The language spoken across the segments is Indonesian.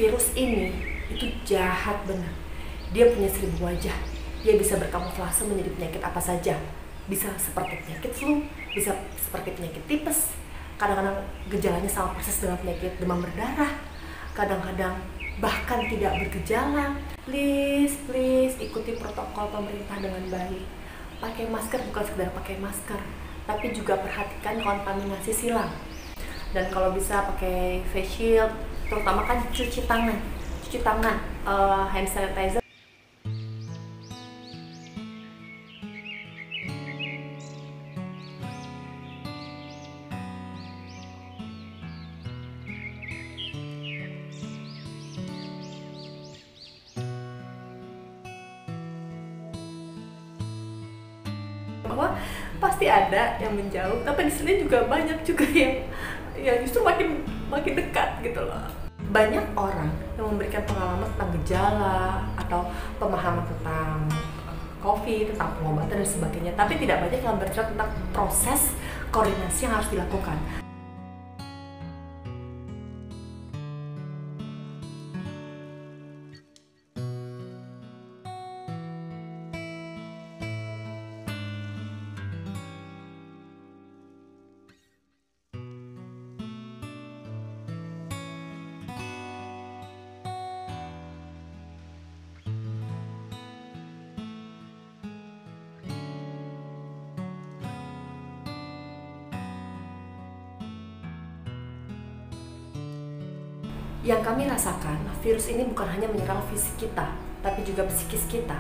virus ini itu jahat benar. Dia punya 1000 wajah. Dia bisa berkamuflase menjadi penyakit apa saja. Bisa seperti penyakit flu, bisa seperti penyakit tipes. Kadang-kadang gejalanya sama persis dengan penyakit demam berdarah. Kadang-kadang bahkan tidak bergejala. Please ikuti protokol pemerintah dengan baik. Pakai masker bukan sekedar pakai masker, tapi juga perhatikan kontaminasi silang. Dan kalau bisa pakai face shield, terutama kan cuci tangan, hand sanitizer. Bahwa pasti ada yang menjauh, tapi di sini juga banyak juga yang justru makin dekat gitu loh. Banyak orang yang memberikan pengalaman tentang gejala atau pemahaman tentang COVID, tentang pengobatan dan sebagainya, tapi tidak banyak yang bercerita tentang proses koordinasi yang harus dilakukan. Yang kami rasakan, virus ini bukan hanya menyerang fisik kita, tapi juga psikis kita.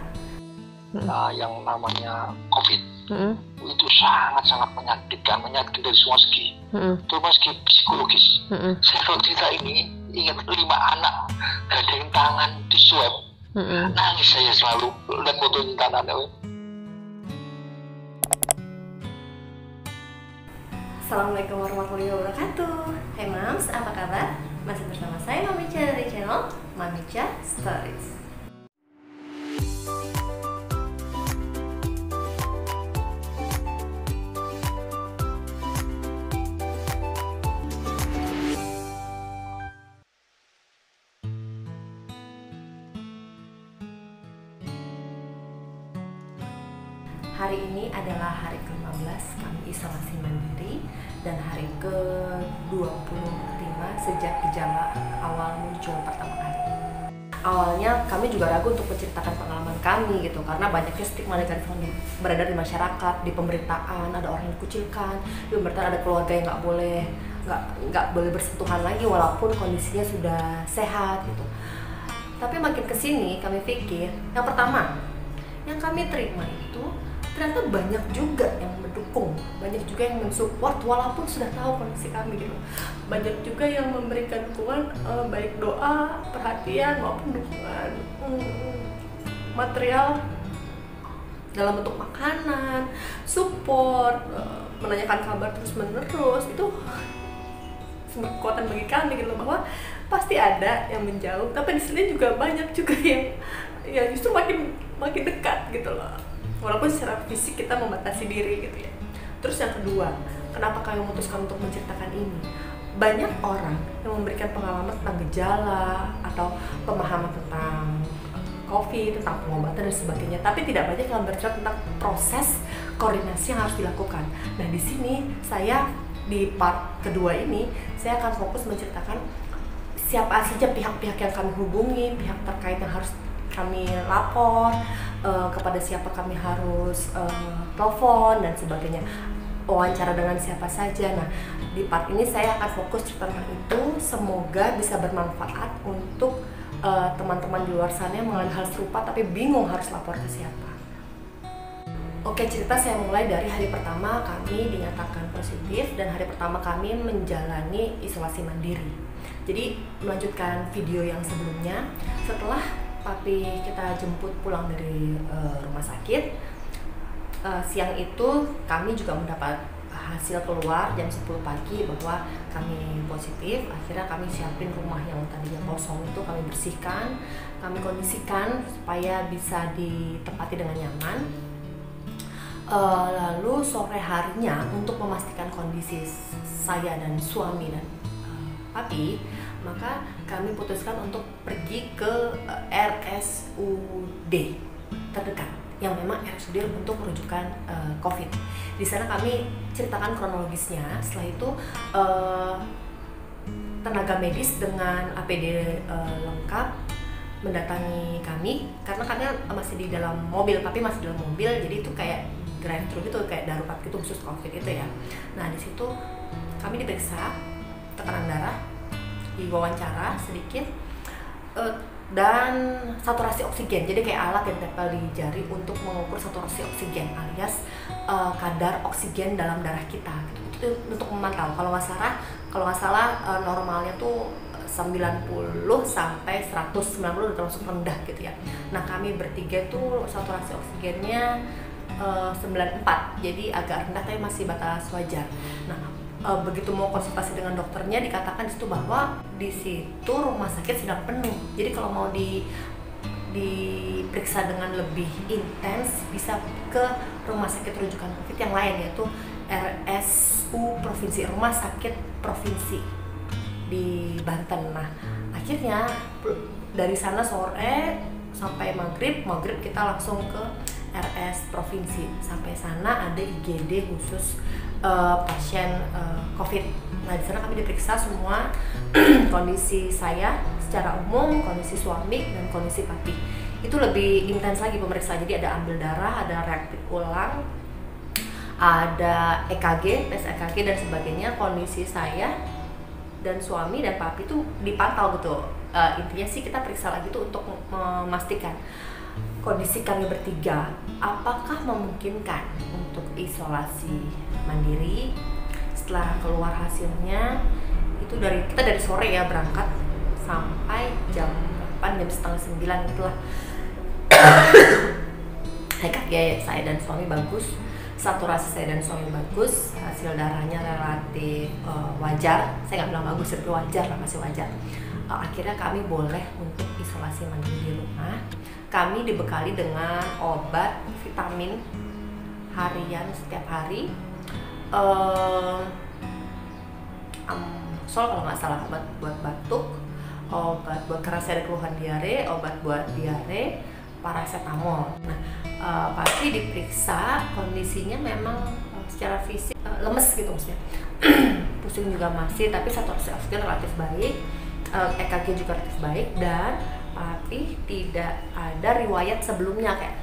Yang namanya COVID itu sangat-sangat menyakitkan dari semua segi, terutama segi psikologis. Saya kalau cerita ini ingat 5 anak gadain tangan di swab, nangis saya selalu dan fotoin tangannya. Assalamualaikum warahmatullahi wabarakatuh. Hai Mams, apa kabar? Masih bersama saya Mamicha dari channel Mamicha Stories. Hari ini adalah hari ke-15 kami isolasi mandiri dan hari ke-25 sejak gejala awal muncul pertama kali. Awalnya kami juga ragu untuk menceritakan pengalaman kami gitu, karena banyaknya stigma negatif yang beredar di masyarakat, di pemberitaan ada orang yang dikucilkan, di pemberitaan ada keluarga yang nggak boleh bersentuhan lagi walaupun kondisinya sudah sehat gitu. Tapi makin kesini kami pikir, yang pertama yang kami terima itu ternyata banyak juga yang mendukung, banyak juga yang mensupport walaupun sudah tahu kondisi kami gitu. Banyak juga yang memberikan dukungan, baik doa, perhatian maupun dukungan material dalam bentuk makanan, support, menanyakan kabar terus menerus. Itu sumber kekuatan bagi kami gitu, bahwa pasti ada yang menjauh, tapi di sini juga banyak juga yang justru makin dekat gitu loh, walaupun secara fisik kita membatasi diri gitu ya. Terus yang kedua, kenapa kami memutuskan untuk menceritakan ini? Banyak orang yang memberikan pengalaman tentang gejala atau pemahaman tentang COVID, tentang pengobatan dan sebagainya, tapi tidak banyak yang bercerita tentang proses koordinasi yang harus dilakukan. Nah, di sini saya di part kedua ini saya akan fokus menceritakan siapa saja pihak-pihak yang kami hubungi, pihak terkait yang harus kami lapor, kepada siapa kami harus telepon dan sebagainya, wawancara dengan siapa saja. Nah, di part ini saya akan fokus tentang itu. Semoga bisa bermanfaat untuk teman-teman di luar sana yang mengalami hal serupa tapi bingung harus lapor ke siapa. Oke, cerita saya mulai dari hari pertama kami dinyatakan positif dan hari pertama kami menjalani isolasi mandiri. Jadi melanjutkan video yang sebelumnya, setelah papi kita jemput pulang dari rumah sakit, siang itu kami juga mendapat hasil keluar jam 10 pagi bahwa kami positif. Akhirnya kami siapin rumah yang tadinya kosong itu, kami bersihkan, kami kondisikan supaya bisa ditempati dengan nyaman. Lalu sore harinya untuk memastikan kondisi saya dan suami dan papi, maka kami putuskan untuk pergi ke RSUD terdekat yang memang RSUD untuk merujukan COVID. Di sana kami ceritakan kronologisnya. Setelah itu tenaga medis dengan APD lengkap mendatangi kami karena kami masih di dalam mobil, tapi masih dalam mobil, jadi itu kayak drive-thru gitu, kayak darurat gitu khusus COVID itu ya. Nah di situ kami diperiksa tekanan darah, diwawancara sedikit, dan saturasi oksigen. Jadi kayak alat yang tempel di jari untuk mengukur saturasi oksigen alias kadar oksigen dalam darah kita. Itu untuk memantau. Kalau nggak salah normalnya tuh 90 sampai 190 udah termasuk rendah gitu ya. Nah kami bertiga tuh saturasi oksigennya 94, jadi agak rendah tapi masih batas wajar. Nah begitu mau konsultasi dengan dokternya dikatakan di situ bahwa di situ rumah sakit sedang penuh. Jadi kalau mau diperiksa dengan lebih intens bisa ke rumah sakit rujukan COVID yang lain, yaitu RSU Provinsi, Rumah Sakit Provinsi di Banten. Nah akhirnya dari sana sore sampai maghrib kita langsung ke RS Provinsi. Sampai sana ada IGD khusus pasien COVID. Nah di sana kami diperiksa semua kondisi saya secara umum, kondisi suami dan kondisi papi. Itu lebih intens lagi pemeriksaan. Jadi ada ambil darah, ada reaktif ulang, ada EKG, tes EKG dan sebagainya. Kondisi saya dan suami dan papi itu dipantau gitu. Intinya sih kita periksa lagi tuh untuk memastikan kondisi kami bertiga apakah memungkinkan untuk isolasi mandiri. Setelah keluar hasilnya itu kita dari sore ya berangkat sampai jam 8, jam setengah 9 gitulah. EKG saya dan suami bagus, saturasi saya dan suami bagus, hasil darahnya relatif wajar. Saya nggak bilang bagus, tapi wajar lah, masih wajar. Akhirnya kami boleh untuk isolasi mandiri di rumah. Kami dibekali dengan obat vitamin harian setiap hari, Amsol kalau nggak salah, obat buat batuk, obat buat karena saya ada keluhan diare, obat buat diare, paracetamol. Nah pasti diperiksa kondisinya memang secara fisik lemes gitu maksudnya. Pusing juga masih, tapi saturasi oksigen relatif baik, EKG juga relatif baik, dan papi tidak ada riwayat sebelumnya kayak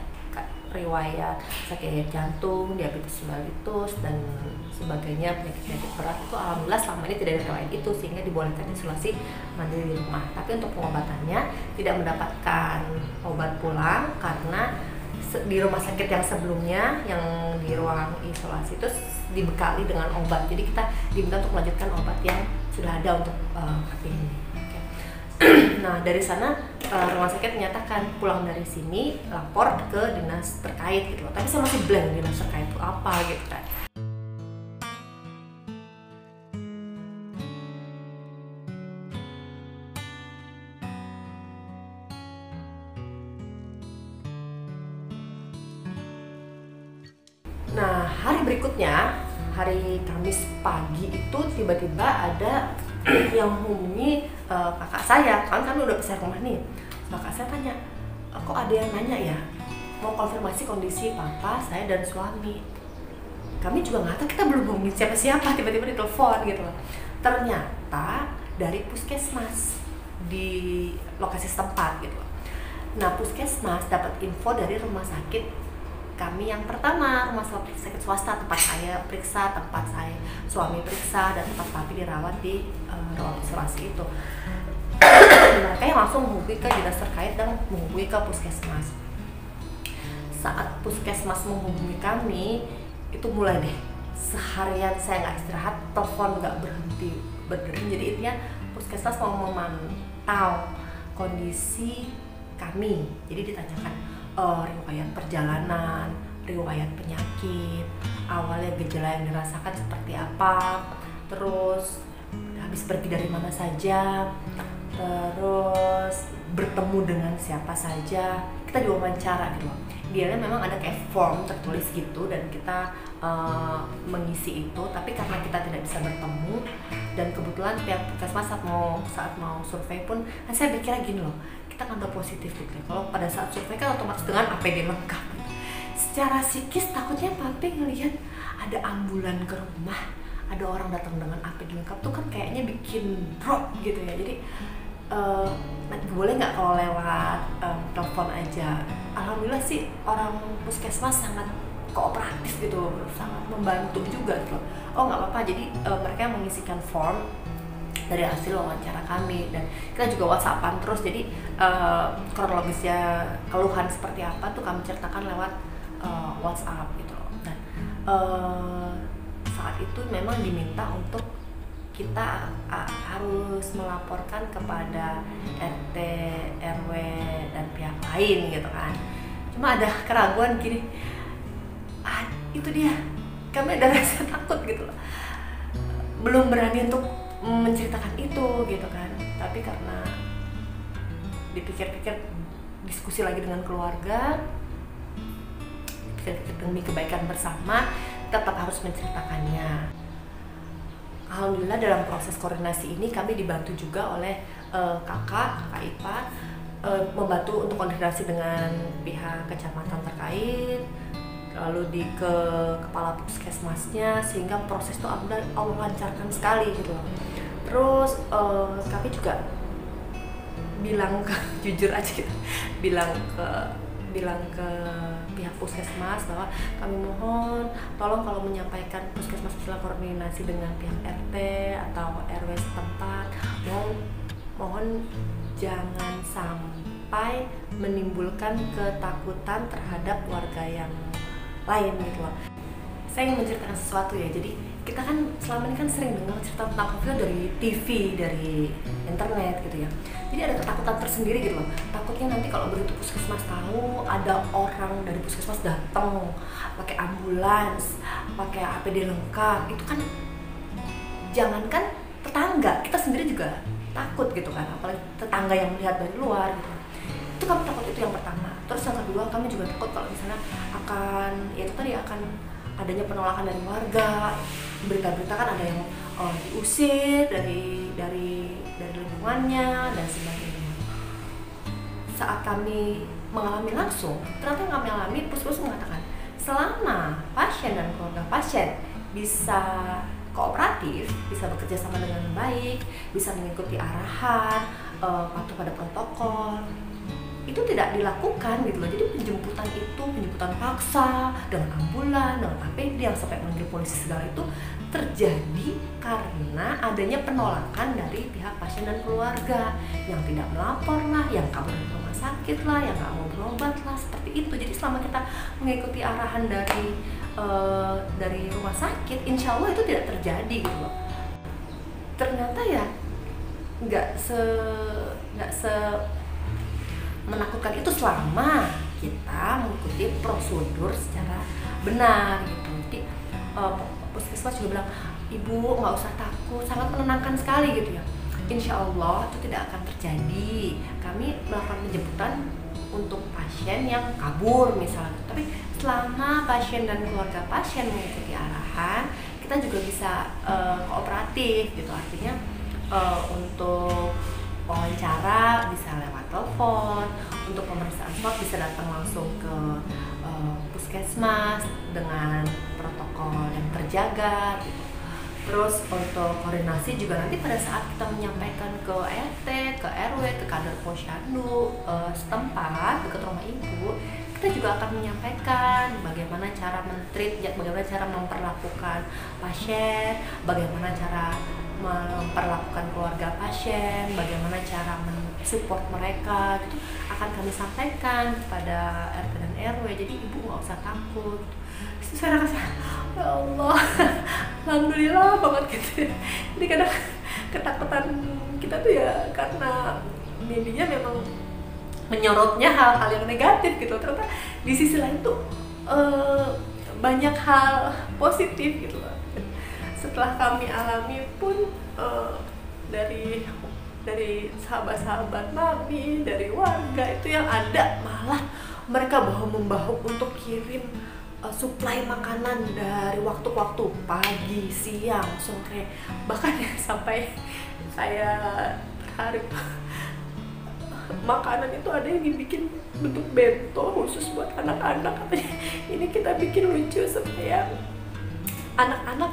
riwayat sakit jantung, diabetes mellitus dan sebagainya, penyakit berat. Itu alhamdulillah selama ini tidak ada riwayat itu, sehingga dibolehkan isolasi mandiri di rumah. Tapi untuk pengobatannya tidak mendapatkan obat pulang karena di rumah sakit yang sebelumnya yang di ruang isolasi itu dibekali dengan obat. Jadi kita diminta untuk melanjutkan obat yang sudah ada untuk papi ini. Nah dari sana rumah sakit menyatakan pulang dari sini lapor ke dinas terkait gitu loh. Tapi saya masih blank dinas terkait itu apa gitu kan. Nah hari berikutnya, hari Kamis pagi itu tiba-tiba ada yang menghubungi kakak saya. Kan kami udah pisah rumah nih. Kakak saya tanya, kok ada yang nanya ya, mau konfirmasi kondisi papa saya dan suami. Kami juga nggak tahu, kita belum hubungin siapa-siapa, tiba-tiba ditelepon gitu loh. Ternyata dari puskesmas di lokasi setempat gitu loh. Nah puskesmas dapat info dari rumah sakit kami yang pertama, rumah sakit swasta, tempat saya periksa, tempat saya suami periksa, dan tempat papi dirawat di ruang isolasi itu. Mereka yang langsung menghubungi ke dinas terkait dan menghubungi ke puskesmas. Saat puskesmas menghubungi kami, itu mulai deh seharian saya nggak istirahat, telepon nggak berhenti berdering. Jadi intinya puskesmas mau memantau kondisi kami. Jadi ditanyakan riwayat perjalanan, riwayat penyakit, awalnya gejala yang dirasakan seperti apa, terus habis pergi dari mana saja, terus bertemu dengan siapa saja. Kita diwawancara gitu loh. Dia memang ada kayak form tertulis gitu dan kita mengisi itu, tapi karena kita tidak bisa bertemu dan kebetulan pihak puskesmas saat mau survei pun, kan saya pikirnya gini loh, kita kan udah positif gitu. Kalau pada saat survei kan otomatis dengan APD lengkap. Secara psikis takutnya papi ngelihat ada ambulan ke rumah, ada orang datang dengan APD lengkap tuh kan kayaknya bikin drop gitu ya. Jadi boleh nggak kalau lewat telepon aja. Alhamdulillah sih orang puskesmas sangat kooperatif gitu, sangat membantu juga gitu. Oh nggak apa-apa, jadi mereka mengisikan form dari hasil wawancara kami dan kita juga WhatsAppan terus. Jadi kronologisnya keluhan seperti apa tuh kami ceritakan lewat WhatsApp gitu. Dan saat itu memang diminta untuk kita harus melaporkan kepada RT, RW dan pihak lain gitu kan. Cuma ada keraguan gini, itu dia, kami ada rasa takut gitu loh, belum berani untuk menceritakan itu gitu kan. Tapi karena dipikir-pikir, diskusi lagi dengan keluarga, demi kebaikan bersama, tetap harus menceritakannya. Alhamdulillah dalam proses koordinasi ini kami dibantu juga oleh kakak ipar, membantu untuk koordinasi dengan pihak kecamatan terkait, lalu ke kepala puskesmasnya, sehingga proses itu Allah lancarkan sekali gitu. Terus kami juga bilang jujur aja gitu, bilang ke pihak puskesmas bahwa kami mohon tolong kalau menyampaikan puskesmas setelah koordinasi dengan pihak RT atau RW setempat, mohon jangan sampai menimbulkan ketakutan terhadap warga yang lain gitu loh. Saya ingin menceritakan sesuatu ya. Jadi kita kan selama ini kan sering dengar cerita tentang COVID dari TV, dari internet gitu ya. Jadi ada ketakutan tersendiri gitu loh. Takutnya nanti kalau begitu puskesmas tahu ada orang dari puskesmas datang pakai ambulans, pakai APD lengkap, itu kan jangankan tetangga, kita sendiri juga takut gitu kan. Apalagi tetangga yang melihat dari luar gitu. Itu kami takut, itu yang pertama. Terus yang kedua kami juga takut kalau misalnya akan adanya penolakan dari warga. Berita-berita kan ada yang diusir dari lingkungannya dan sebagainya. Saat kami mengalami langsung, ternyata yang kami alami, puskesmas mengatakan selama pasien dan keluarga pasien bisa kooperatif, bisa bekerja sama dengan baik, bisa mengikuti arahan, patuh pada protokol, itu tidak dilakukan gitu loh. Jadi penjemputan paksa dengan ambulan, dengan APD yang sampai manggil polisi segala itu terjadi karena adanya penolakan dari pihak pasien dan keluarga yang tidak melapor lah, yang kabur dari rumah sakit lah, yang nggak mau berobat lah, seperti itu. Jadi selama kita mengikuti arahan dari rumah sakit, insya Allah itu tidak terjadi gitu loh. Ternyata ya nggak se menakutkan itu selama kita mengikuti prosedur secara benar gitu. Jadi puskesmas juga bilang, ibu nggak usah takut, sangat menenangkan sekali gitu ya. Insya Allah itu tidak akan terjadi. Kami melakukan penjemputan untuk pasien yang kabur misalnya, tapi selama pasien dan keluarga pasien mengikuti arahan, kita juga bisa kooperatif gitu. Artinya untuk wawancara bisa lewat telepon, untuk pemeriksaan swab bisa datang langsung ke puskesmas dengan protokol yang terjaga gitu. Terus untuk koordinasi juga nanti pada saat kita menyampaikan ke RT, ke RW, ke kader posyandu setempat dekat rumah ibu, kita juga akan menyampaikan bagaimana cara men-treat, bagaimana cara memperlakukan pasien, bagaimana cara memperlakukan keluarga pasien, bagaimana cara mensupport mereka gitu, akan kami sampaikan kepada RT dan RW. Jadi ibu nggak usah takut. Terus saya rasa ya Allah, alhamdulillah banget gitu. Jadi kadang ketakutan kita tuh ya karena media memang menyorotnya hal-hal yang negatif gitu. Ternyata di sisi lain tuh banyak hal positif gitu loh. Setelah kami alami pun dari sahabat-sahabat mami, dari warga itu yang ada malah mereka bahu-membahu untuk kirim suplai makanan dari waktu ke waktu, pagi, siang, sore, bahkan ya sampai saya terharu. Makanan itu ada yang dibikin bentuk bento khusus buat anak-anak, katanya ini kita bikin lucu supaya anak-anak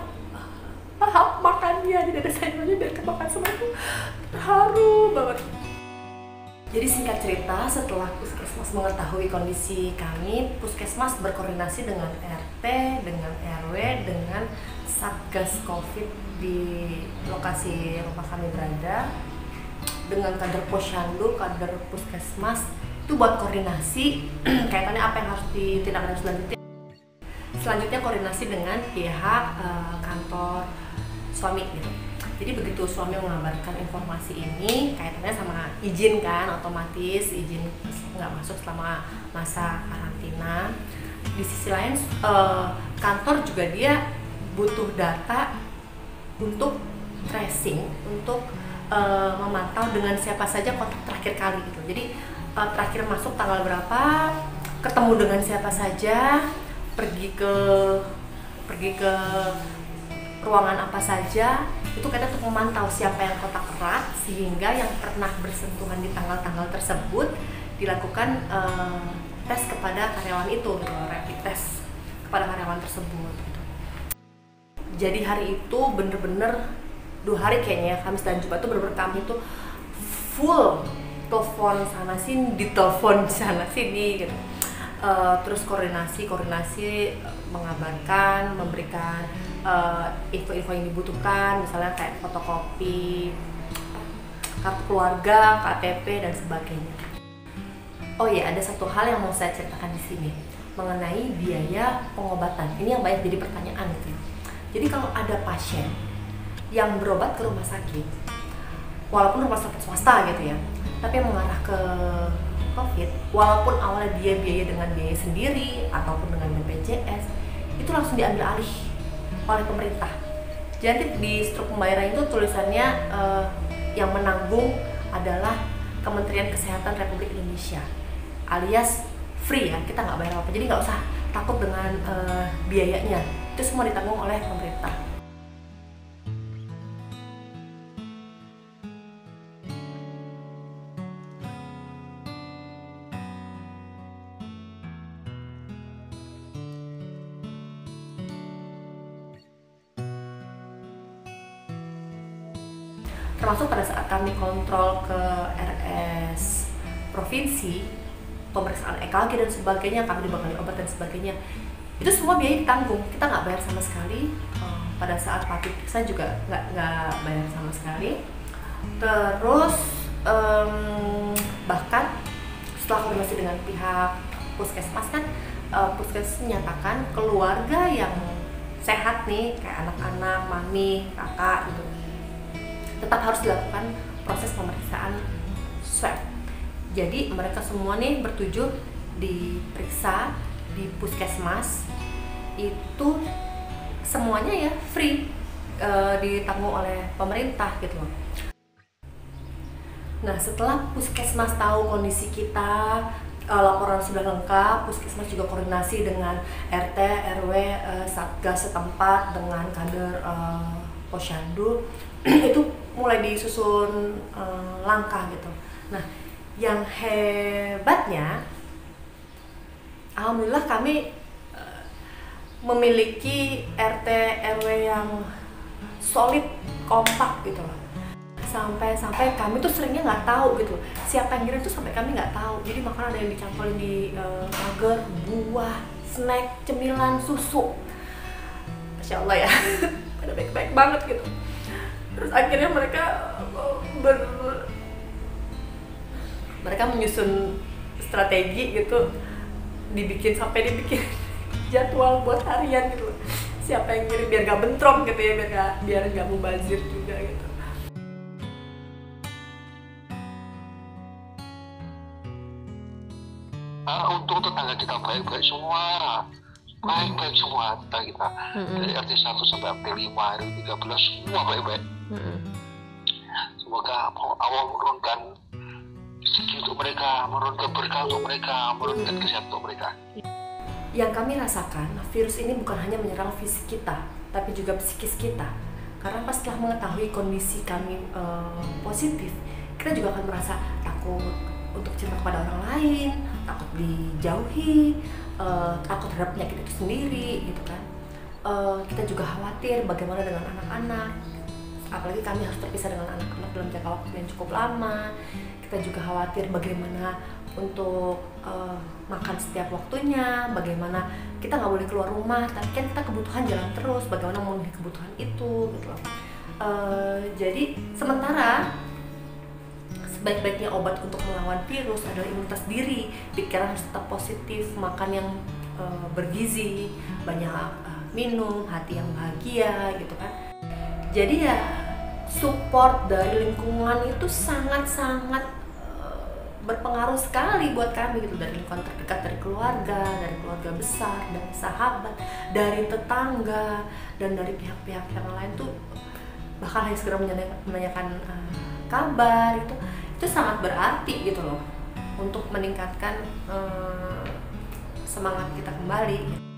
paham makannya, jadi ada sayurannya biar kemakan semua. Itu terharu banget. Jadi singkat cerita, setelah Puskesmas mengetahui kondisi kami, Puskesmas berkoordinasi dengan RT, dengan RW, dengan Satgas Covid di lokasi rumah kami berada, dengan kader Posyandu, kader Puskesmas, itu buat koordinasi kaitannya apa yang harus ditindaklanjuti selanjutnya. Selanjutnya koordinasi dengan pihak kantor suami gitu. Jadi begitu suami mengabarkan informasi ini, kaitannya sama izin kan, otomatis izin nggak masuk selama masa karantina. Di sisi lain kantor juga dia butuh data untuk tracing, untuk memantau dengan siapa saja kontak terakhir kali gitu. Jadi terakhir masuk tanggal berapa, ketemu dengan siapa saja, pergi ke ruangan apa saja, itu kita untuk memantau siapa yang kontak erat, sehingga yang pernah bersentuhan di tanggal-tanggal tersebut dilakukan tes kepada karyawan itu gitu, rapid test kepada karyawan tersebut gitu. Jadi hari itu bener-bener 2 hari kayaknya, Kamis dan Jumat itu bener-bener kami itu full telepon sana sini, ditelepon sana sini gitu. Terus koordinasi mengabarkan, memberikan info-info yang dibutuhkan, misalnya kayak fotokopi kartu keluarga, KTP dan sebagainya. Oh iya, ada satu hal yang mau saya ceritakan di sini mengenai biaya pengobatan. Ini yang banyak jadi pertanyaan gitu. Jadi kalau ada pasien yang berobat ke rumah sakit, walaupun rumah sakit swasta gitu ya, tapi yang mengarah ke COVID, walaupun awalnya dia biaya dengan biaya sendiri ataupun dengan BPJS, itu langsung diambil alih oleh pemerintah. Jadi di struk pembayaran itu tulisannya yang menanggung adalah Kementerian Kesehatan Republik Indonesia, alias free ya, kita nggak bayar apa-apa. Jadi nggak usah takut dengan biayanya, itu semua ditanggung oleh pemerintah. Termasuk pada saat kami kontrol ke RS provinsi, pemeriksaan EKG dan sebagainya, kami dibekali obat dan sebagainya, itu semua biaya ditanggung, kita nggak bayar sama sekali. Pada saat Papi periksa juga nggak bayar sama sekali. Terus bahkan setelah koordinasi dengan pihak Puskesmas kan, Puskesmas menyatakan keluarga yang sehat nih, kayak anak-anak, mami, kakak gitu, tetap harus dilakukan proses pemeriksaan swab. Jadi mereka semua nih bertujuh diperiksa di Puskesmas, itu semuanya ya free, ditanggung oleh pemerintah gitu loh. Nah setelah Puskesmas tahu kondisi kita, laporan sudah lengkap, Puskesmas juga koordinasi dengan RT, RW, Satgas setempat, dengan kader Posyandu, itu mulai disusun langkah gitu. Nah, yang hebatnya, alhamdulillah kami memiliki RT RW yang solid, kompak gitu loh. Sampai kami tuh seringnya nggak tahu gitu siapa yang ngirim tuh, sampai kami nggak tahu. Jadi makanan ada yang dicampurin di pagar, buah, snack, cemilan, susu. Masya Allah ya, pada baik-baik banget gitu. Terus akhirnya mereka menyusun strategi gitu, dibikin jadwal buat harian gitu. Siapa yang ngirim biar gak bentrok gitu ya, biar gak mubazir juga gitu. Untuk tetangga kita baik-baik semua, baik-baik semua tetangga kita, dari RT 1 sampai RT 5, RT 13 semua baik-baik. Semoga Allah menurunkan rezeki untuk mereka, menurunkan berkah untuk mereka, menurunkan kesehatan untuk mereka. Yang kami rasakan, virus ini bukan hanya menyerang fisik kita, tapi juga psikis kita. Karena pas setelah mengetahui kondisi kami positif, kita juga akan merasa takut untuk cerita kepada orang lain, takut dijauhi, takut terhadap penyakit itu sendiri, gitu kan. Kita juga khawatir bagaimana dengan anak-anak, apalagi kami harus terpisah dengan anak-anak dalam jangka waktu yang cukup lama. Kita juga khawatir bagaimana untuk makan setiap waktunya, bagaimana kita nggak boleh keluar rumah, tapi kan kita kebutuhan jalan terus, bagaimana memenuhi kebutuhan itu, gitu loh. Jadi sementara sebaik-baiknya obat untuk melawan virus adalah imunitas diri, pikiran harus tetap positif, makan yang bergizi, banyak minum, hati yang bahagia, gitu kan. Jadi ya support dari lingkungan itu sangat-sangat berpengaruh sekali buat kami gitu, dari lingkungan terdekat, dari keluarga besar, dari sahabat, dari tetangga, dan dari pihak-pihak yang lain tuh bahkan hanya segera menanyakan kabar itu sangat berarti gitu loh untuk meningkatkan semangat kita kembali.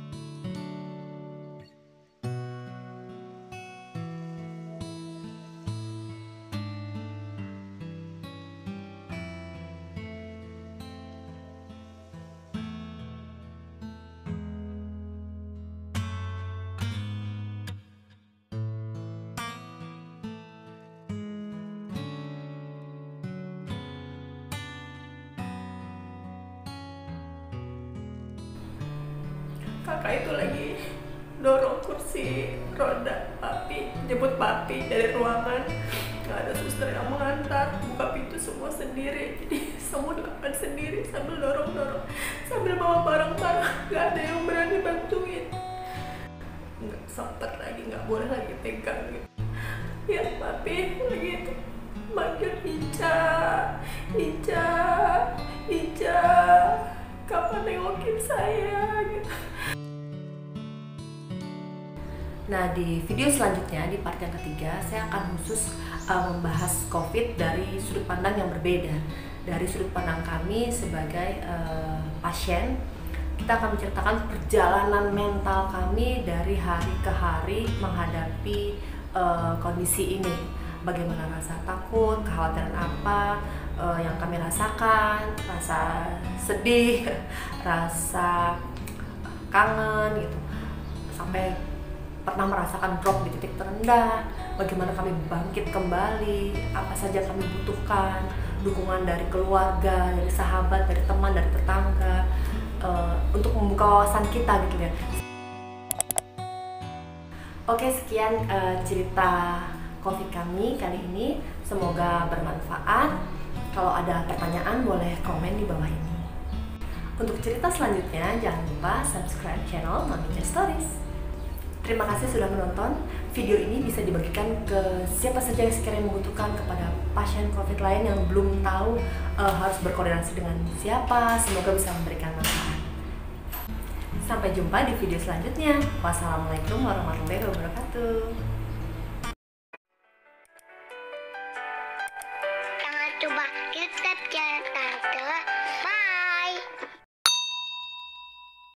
Kakak itu lagi dorong kursi roda papi, jemput papi dari ruangan, nggak ada suster yang mengantar, buka pintu semua sendiri, jadi semua dilakukan sendiri sambil dorong sambil bawa barang-barang, nggak ada yang berani bantuin, nggak sempat lagi, nggak boleh lagi pegang gitu. Ya papi lagi itu manggil Ica, kapan nengokin saya gitu. Nah, di video selanjutnya, di part yang ketiga, saya akan khusus membahas COVID dari sudut pandang yang berbeda. Dari sudut pandang kami sebagai pasien, kita akan menceritakan perjalanan mental kami dari hari ke hari menghadapi kondisi ini. Bagaimana rasa takut, kekhawatiran apa yang kami rasakan, rasa sedih, rasa kangen gitu, sampai pernah merasakan drop di titik terendah, bagaimana kami bangkit kembali, apa saja kami butuhkan, dukungan dari keluarga, dari sahabat, dari teman, dari tetangga, untuk membuka wawasan kita gitu ya. Oke, sekian cerita COVID kami kali ini, semoga bermanfaat. Kalau ada pertanyaan boleh komen di bawah ini. Untuk cerita selanjutnya jangan lupa subscribe channel Mami J Stories. Terima kasih sudah menonton. Video ini bisa dibagikan ke siapa saja yang sekiranya membutuhkan, kepada pasien COVID lain yang belum tahu harus berkoordinasi dengan siapa. Semoga bisa memberikan manfaat. Sampai jumpa di video selanjutnya. Wassalamualaikum warahmatullahi wabarakatuh. Jangan coba kita